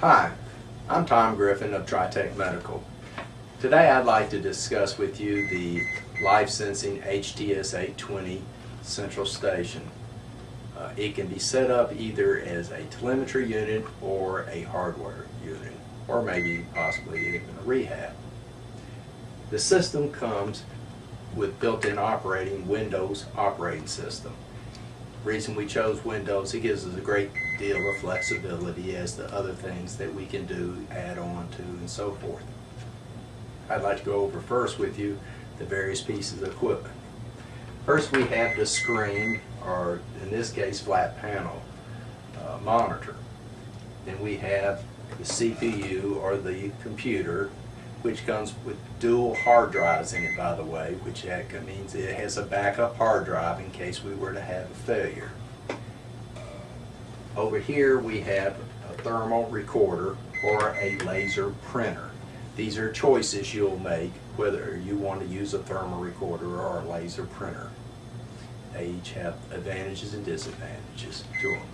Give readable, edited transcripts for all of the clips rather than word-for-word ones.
Hi, I'm Tom Griffin of TriTech Medical. Today I'd like to discuss with you the Life Sensing HTS-820 Central Station. It can be set up either as a telemetry unit or a hardware unit, or maybe possibly even a rehab. The system comes with built-in operating Windows operating system. The reason we chose Windows, it gives us a great deal of flexibility as to other things that we can do, add on to, and so forth. I'd like to go over first with you the various pieces of equipment. First we have the screen, or in this case flat panel monitor. Then we have the CPU, or the computer, which comes with dual hard drives in it, by the way, which means it has a backup hard drive in case we were to have a failure. Over here we have a thermal recorder or a laser printer. These are choices you'll make whether you want to use a thermal recorder or a laser printer. They each have advantages and disadvantages to them.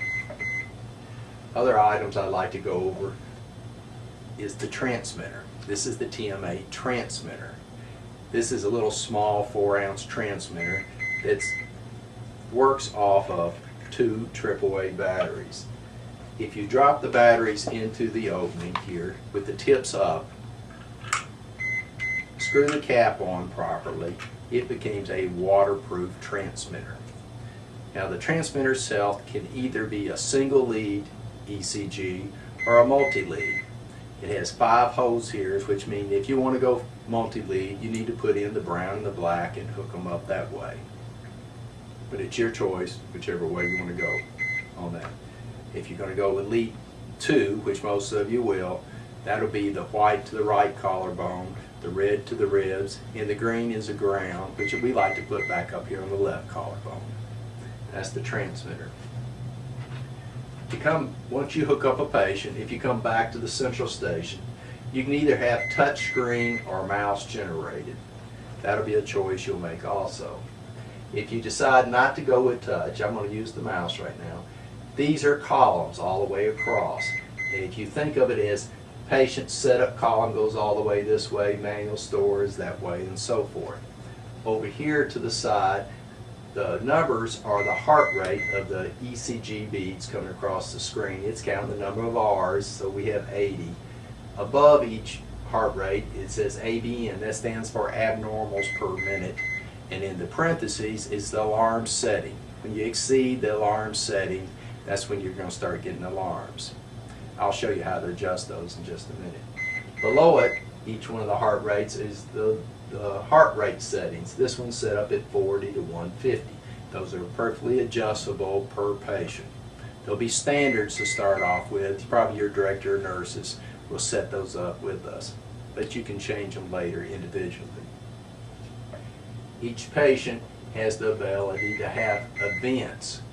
Other items I'd like to go over is the transmitter. This is the TM8 transmitter. This is a little small 4-ounce transmitter that works off of 2 AAA batteries. If you drop the batteries into the opening here with the tips up, screw the cap on properly, it becomes a waterproof transmitter. Now the transmitter itself can either be a single lead ECG or a multi-lead. It has 5 holes here, which means if you want to go multi-lead, you need to put in the brown and the black and hook them up that way. But it's your choice, whichever way you want to go on that. If you're going to go with lead 2, which most of you will, that'll be the white to the right collarbone, the red to the ribs, and the green is the ground, which we like to put back up here on the left collarbone. That's the transmitter. Once you hook up a patient, if you come back to the central station, you can either have touch screen or mouse generated. That'll be a choice you'll make also. If you decide not to go with touch, I'm going to use the mouse right now. These are columns all the way across. And if you think of it as patient setup column goes all the way this way, manual store is that way, and so forth. Over here to the side, the numbers are the heart rate of the ECG beads coming across the screen. It's counting the number of R's, so we have 80. Above each heart rate it says ABN, that stands for abnormals per minute, and in the parentheses is the alarm setting. When you exceed the alarm setting, that's when you're going to start getting alarms. I'll show you how to adjust those in just a minute. Below it, each one of the heart rates is the heart rate settings. This one's set up at 40 to 150. Those are perfectly adjustable per patient. There'll be standards to start off with. Probably your director or nurses will set those up with us, but you can change them later individually. Each patient has the ability to have events.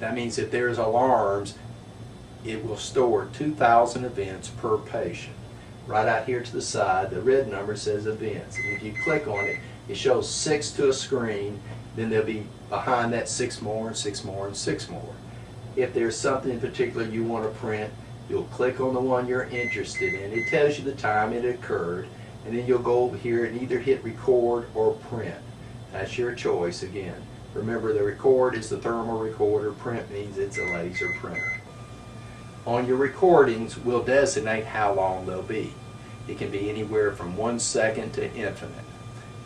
That means if there's alarms, it will store 2,000 events per patient. Right out here to the side, the red number says events. And if you click on it, it shows 6 to a screen. Then there'll be behind that 6 more and 6 more and 6 more. If there's something in particular you want to print, you'll click on the one you're interested in. It tells you the time it occurred, and then you'll go over here and either hit record or print. That's your choice again. Remember, the record is the thermal recorder, print means it's a laser printer. On your recordings, we'll designate how long they'll be. It can be anywhere from 1 second to infinite,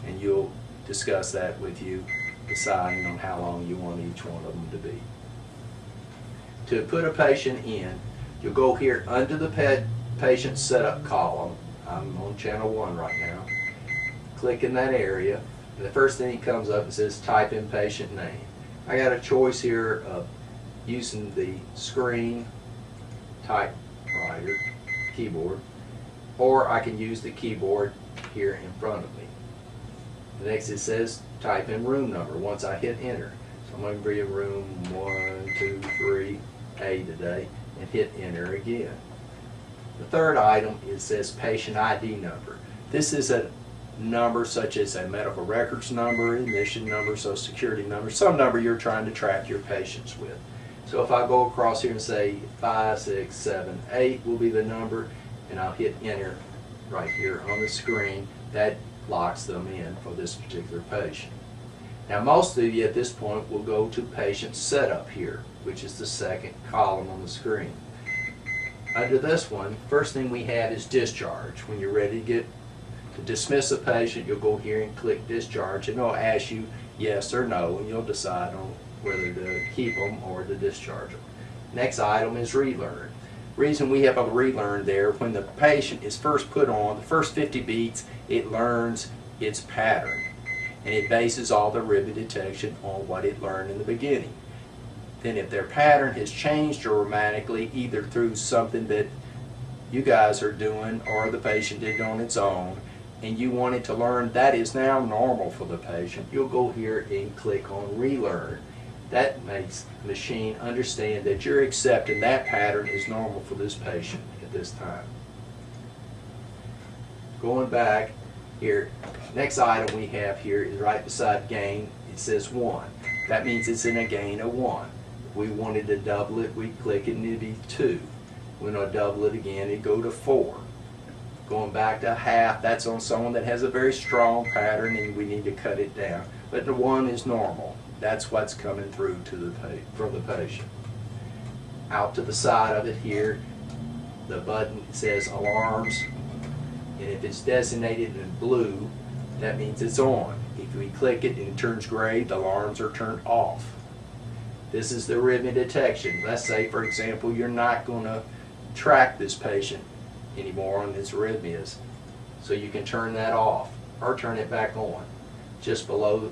and you'll discuss that with you, deciding on how long you want each one of them to be. To put a patient in, you'll go here under the patient setup column. I'm on channel 1 right now. Click in that area, and the first thing that comes up, it says type in patient name. I got a choice here of using the screen typewriter keyboard, or I can use the keyboard here in front of me. The next it says type in room number once I hit enter. So I'm going to be in room 123A today and hit enter again. The third item, it says patient ID number. This is a number such as a medical records number, admission number, social security number, some number you're trying to track your patients with. So if I go across here and say 5, 6, 7, 8 will be the number, and I'll hit enter right here on the screen, that locks them in for this particular patient. Now most of you at this point will go to patient setup here, which is the second column on the screen. Under this one, first thing we have is discharge. When you're ready to dismiss a patient, you'll go here and click discharge, and it'll ask you yes or no, and you'll decide on whether to keep them or to discharge them. Next item is Relearned. Reason we have a Relearned there, when the patient is first put on, the first 50 beats, it learns its pattern, and it bases all the rhythm detection on what it learned in the beginning. Then if their pattern has changed dramatically, either through something that you guys are doing or the patient did on its own, and you want it to learn that is now normal for the patient, you'll go here and click on Relearn. That makes the machine understand that you're accepting that pattern is normal for this patient at this time. Going back here, next item we have here is right beside gain. It says 1. That means it's in a gain of 1. If we wanted to double it, we click it and it'd be 2. When I double it again, it'd go to 4. Going back to half, that's on someone that has a very strong pattern and we need to cut it down. But the 1 is normal. That's what's coming through to from the patient. Out to the side of it here, the button says alarms, and if it's designated in blue, that means it's on. If we click it and it turns gray, the alarms are turned off. This is the arrhythmia detection. Let's say, for example, you're not going to track this patient anymore on his arrhythmias, so you can turn that off or turn it back on. Just below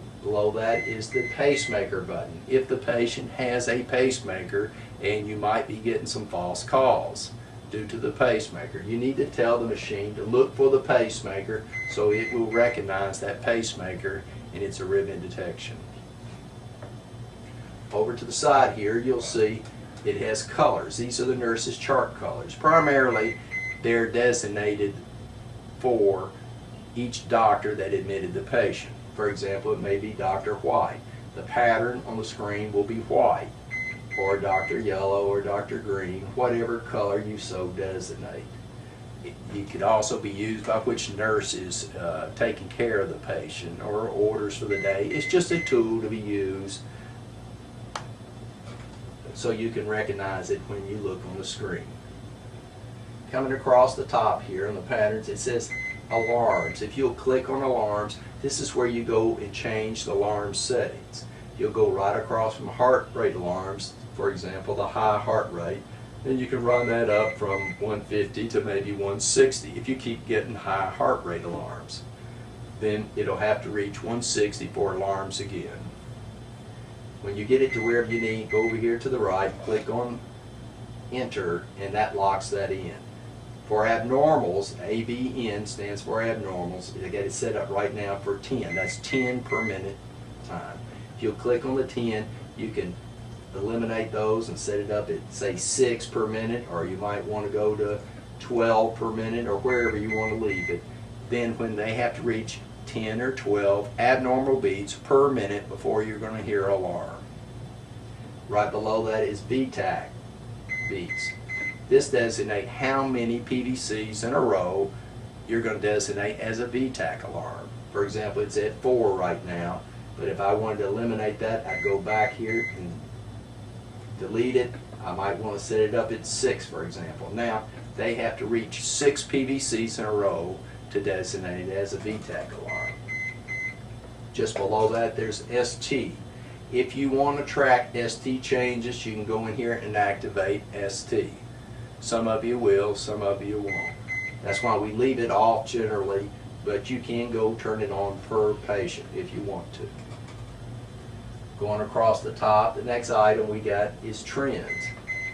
that is the pacemaker button. If the patient has a pacemaker and you might be getting some false calls due to the pacemaker, you need to tell the machine to look for the pacemaker so it will recognize that pacemaker in its arrhythmia detection. Over to the side here, you'll see it has colors. These are the nurse's chart colors. Primarily, they're designated for each doctor that admitted the patient. For example, it may be Dr. White. The pattern on the screen will be white, or Dr. Yellow, or Dr. Green, whatever color you so designate. It could also be used by which nurse is taking care of the patient, or orders for the day. It's just a tool to be used so you can recognize it when you look on the screen. Coming across the top here on the patterns, it says alarms. If you'll click on alarms, this is where you go and change the alarm settings. You'll go right across from heart rate alarms, for example, the high heart rate, then you can run that up from 150 to maybe 160 if you keep getting high heart rate alarms. Then it'll have to reach 160 for alarms again. When you get it to wherever you need, go over here to the right, click on enter, and that locks that in. For abnormals, ABN stands for abnormals. I got it set up right now for 10. That's 10 per minute time. If you'll click on the 10, you can eliminate those and set it up at, say, 6 per minute, or you might want to go to 12 per minute, or wherever you want to leave it. Then when they have to reach 10 or 12 abnormal beats per minute before you're going to hear an alarm. Right below that is VTAC beats. This designates how many PVCs in a row you're going to designate as a VTAC alarm. For example, it's at 4 right now, but if I wanted to eliminate that, I'd go back here and delete it. I might want to set it up at 6, for example. Now, they have to reach 6 PVCs in a row to designate it as a VTAC alarm. Just below that, there's ST. If you want to track ST changes, you can go in here and activate ST. Some of you will, some of you won't. That's why we leave it off generally, but you can go turn it on per patient if you want to. Going across the top, the next item we got is trends.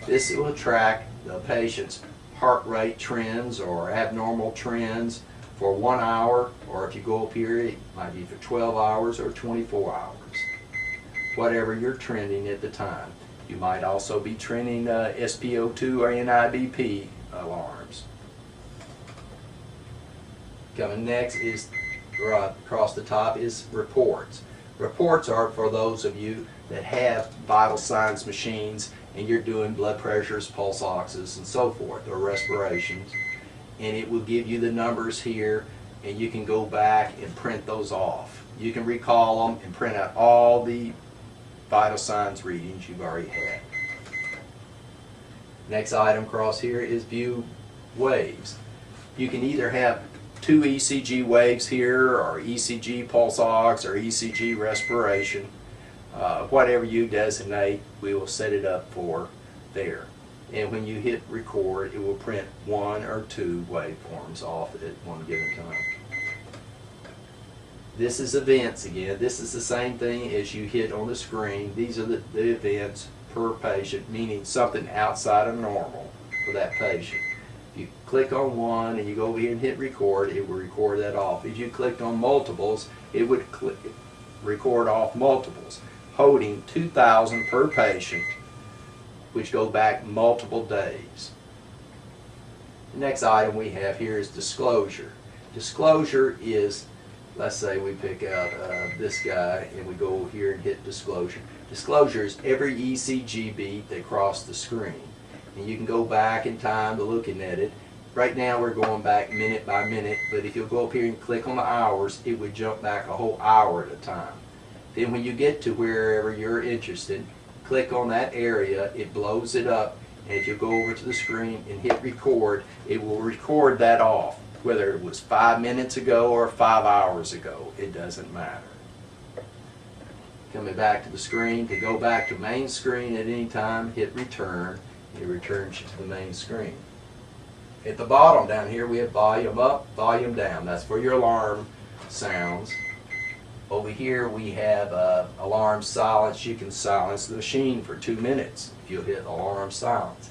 This will track the patient's heart rate trends or abnormal trends for 1 hour, or if you go up here, it might be for 12 hours or 24 hours. Whatever you're trending at the time. You might also be trending SpO2 or NIBP alarms. Coming next is, right across the top, is reports. Reports are for those of you that have vital signs machines and you're doing blood pressures, pulse oxes, and so forth, or respirations, and it will give you the numbers here, and you can go back and print those off. You can recall them and print out all the vital signs readings you've already had. Next item across here is view waves. You can either have two ECG waves here, or ECG pulse ox, or ECG respiration. Whatever you designate, we will set it up for there. And when you hit record, it will print one or two waveforms off at one given time. This is events again. This is the same thing as you hit on the screen. These are the events per patient, meaning something outside of normal for that patient. If you click on one and you go over here and hit record, it will record that off. If you clicked on multiples, it would record off multiples, holding 2,000 per patient, which go back multiple days. The next item we have here is disclosure. Disclosure is, let's say we pick out this guy and we go over here and hit disclosure. Disclosure is every ECG beat that crossed the screen. And you can go back in time to looking at it. Right now we're going back minute by minute, but if you'll go up here and click on the hours, it would jump back a whole hour at a time. Then when you get to wherever you're interested, click on that area, it blows it up, and if you go over to the screen and hit record, it will record that off. Whether it was 5 minutes ago or 5 hours ago, it doesn't matter. Coming back to the screen, to go back to main screen at any time, hit return. It returns you to the main screen. At the bottom down here we have volume up, volume down. That's for your alarm sounds. Over here we have alarm silence. You can silence the machine for 2 minutes if you hit alarm silence.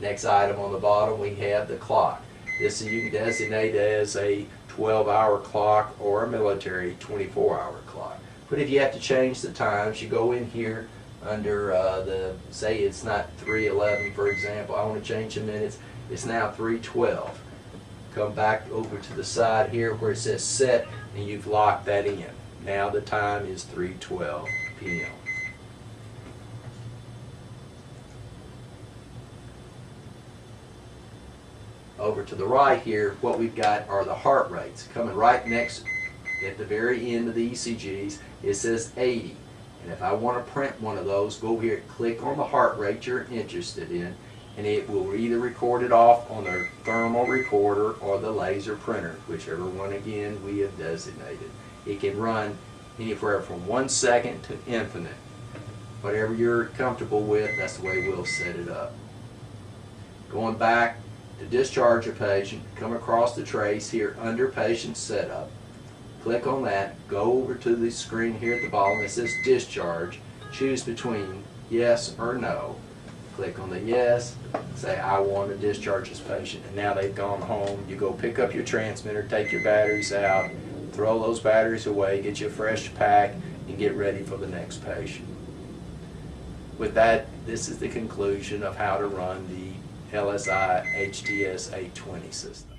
Next item on the bottom we have the clock. This you can designate as a 12-hour clock or a military 24-hour clock. But if you have to change the times, you go in here under say it's not 3:11 for example, I want to change the minutes, it's now 3:12. Come back over to the side here where it says set, and you've locked that in. Now the time is 3:12 p.m. Over to the right here, what we've got are the heart rates. Coming right next at the very end of the ECGs, it says 80. And if I want to print one of those, go over here, click on the heart rate you're interested in, and it will either record it off on the thermal recorder or the laser printer, whichever one again we have designated. It can run anywhere from 1 second to infinite. Whatever you're comfortable with, that's the way we'll set it up. Going back to discharge a patient, come across the trace here under patient setup. Click on that, go over to the screen here at the bottom that says discharge, choose between yes or no. Click on the yes, say I want to discharge this patient, and now they've gone home. You go pick up your transmitter, take your batteries out, throw those batteries away, get you a fresh pack, and get ready for the next patient. With that, this is the conclusion of how to run the LSI HTS 820 system.